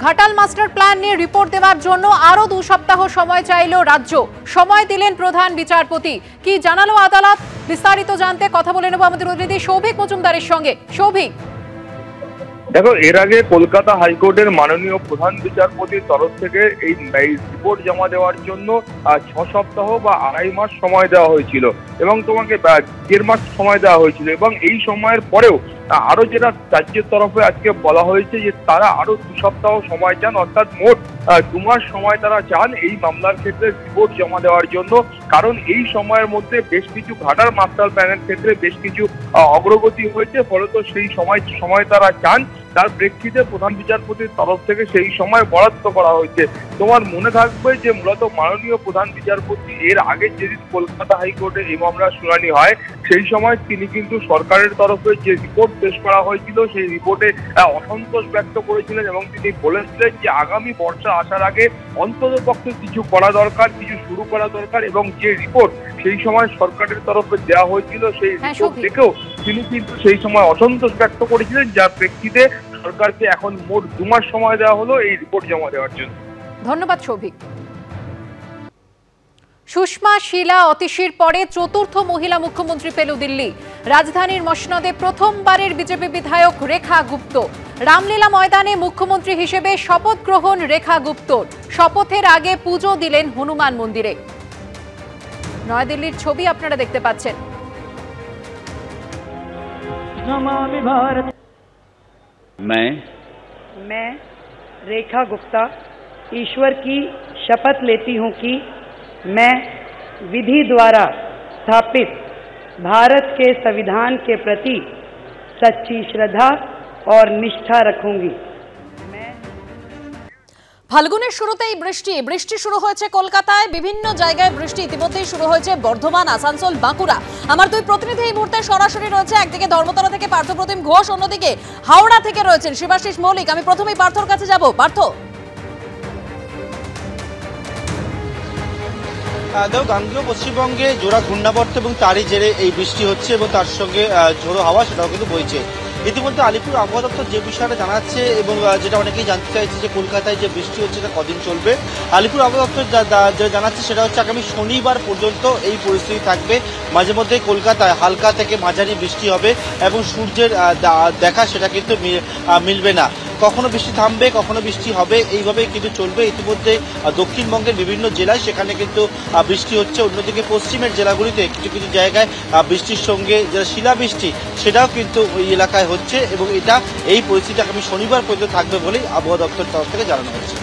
Ghatal master plan নিয়ে report দেওয়ার জন্য আরো 2 সপ্তাহ সময় চাইল রাজ্য। সময় দিলেন প্রধান বিচারপতি। কি জানালো আদালত, বিস্তারিত জানতে কথা বলে নেব আমাদের প্রতিনিধি সৌভিক মজুমদারের সঙ্গে। সৌভিক, দেখো, এর আগে কলকাতা হাইকোর্টের মাননীয় প্রধান বিচারপতির তরফ থেকে এই রিপোর্ট জমা দেওয়ার জন্য 6 সপ্তাহ বা 2.5 মাস সময় দেওয়া হয়েছিল এবং তোমাকে 1.5 মাস সময় দেওয়া হয়েছিল। এবং এই সময়ের পরেও আরো যেটা রাজ্যের তরফে আজকে বলা হয়েছে যে তারা আরো 2 সপ্তাহ সময় চান, অর্থাৎ মোট 2 মাস সময় তারা চান এই মামলার ক্ষেত্রে রিপোর্ট জমা দেওয়ার জন্য। কারণ এই সময়ের মধ্যে বেশ কিছু ঘাটাল মাস্টার প্ল্যানের ক্ষেত্রে বেশ কিছু অগ্রগতি হয়েছে, ফলত সেই সময় তারা চান। তার প্রেক্ষিতে প্রধান বিচারপতির তরফ থেকে সেই সময় বরাদ্দ করা হয়েছে। তোমার মনে থাকবে যে মূলত মাননীয় প্রধান বিচারপতি এর আগে যেদিন কলকাতা হাইকোর্টে এই মামলার শুনানি হয় সেই সময় তিনি কিন্তু সরকারের তরফে যে রিপোর্ট পেশ করা হয়েছিল সেই রিপোর্টে অসন্তোষ ব্যক্ত করেছিলেন এবং তিনি বলেছিলেন যে আগামী বর্ষা আসার আগে অন্ততপক্ষে কিছু করা দরকার, কিছু শুরু করা দরকার। এবং যে রিপোর্ট সেই সময় সরকারের তরফে দেওয়া হয়েছিল সেই রিপোর্ট দেখেও তিনি কিন্তু সেই সময় অসন্তোষ ব্যক্ত করেছিলেন, যার প্রেক্ষিতে সরকারকে এখন মোট 2 মাস সময় দেওয়া হলো এই রিপোর্ট জমা দেওয়ার জন্য। ধন্যবাদ সৌভিক। সুষমা শিলা অতীশীর পরে চতুর্থ মহিলা মুখ্যমন্ত্রী পেল দিল্লি। রাজধানীর মসনদে প্রথমবারের বিজেপি বিধায়ক রেখা গুপ্ত। রামলীলা ময়দানে মুখ্যমন্ত্রী হিসেবে শপথ গ্রহণ রেখা গুপ্তর। শপথের আগে পুজো দিলেন হনুমান মন্দিরে। নয়াদিল্লির ছবি আপনারা দেখতে পাচ্ছেন। मैं रेखा गुप्ता ईश्वर की शपथ लेती हूं कि मैं विधि द्वारा स्थापित भारत के संविधान के प्रति सच्ची श्रद्धा और निष्ठा रखूंगी। ফাল্গুনের শুরুতেই বৃষ্টি শুরু হয়েছে কলকাতায়। বিভিন্ন জায়গায় বৃষ্টি ইতিমধ্যেই শুরু হয়েছে বর্ধমান, আসানসোল, বাঁকুড়া। আমার দুই প্রতিনিধি এই মুহূর্তে সরাসরি রয়েছে, একদিকে ধর্মতলা থেকে পার্থপ্রতিম ঘোষ, অন্যদিকে হাওড়া থেকে রয়েছেন শিবাশিস মৌলিক। আমি প্রথমেই পার্থর কাছে যাব। পার্থ, গাঙ্গেয় পশ্চিমবঙ্গে জোড়া ঘূর্ণাবর্ত এবং তারই জেরে এই বৃষ্টি হচ্ছে এবং তার সঙ্গে ঝোড়ো হাওয়া সেটাও কিন্তু বইছে। ইতিমধ্যে আলিপুর আবহাওয়া দপ্তর যে বিষয়টা জানাচ্ছে এবং যেটা অনেকেই জানতে চাইছে যে কলকাতায় যে বৃষ্টি হচ্ছে এটা কদিন চলবে, আলিপুর আবহাওয়া দপ্তর যেটা জানাচ্ছে সেটা হচ্ছে আগামী শনিবার পর্যন্ত এই পরিস্থিতি থাকবে। মাঝে মধ্যে কলকাতায় হালকা থেকে মাঝারি বৃষ্টি হবে এবং সূর্যের দেখা সেটা কিন্তু মিলবে না। কখনো বৃষ্টি থামবে, কখনো বৃষ্টি হবে, এইভাবেই কিন্তু চলবে। ইতিমধ্যে দক্ষিণবঙ্গের বিভিন্ন জেলায় সেখানে কিন্তু বৃষ্টি হচ্ছে। অন্যদিকে পশ্চিমের জেলাগুলিতে কিছু কিছু জায়গায় বৃষ্টির সঙ্গে যেটা শিলাবৃষ্টি সেটাও কিন্তু ওই এলাকায় হচ্ছে এবং এটা এই পরিস্থিতি আগামী শনিবার পর্যন্ত থাকবে বলেই আবহাওয়া দপ্তরের তরফ থেকে জানানো হয়েছে।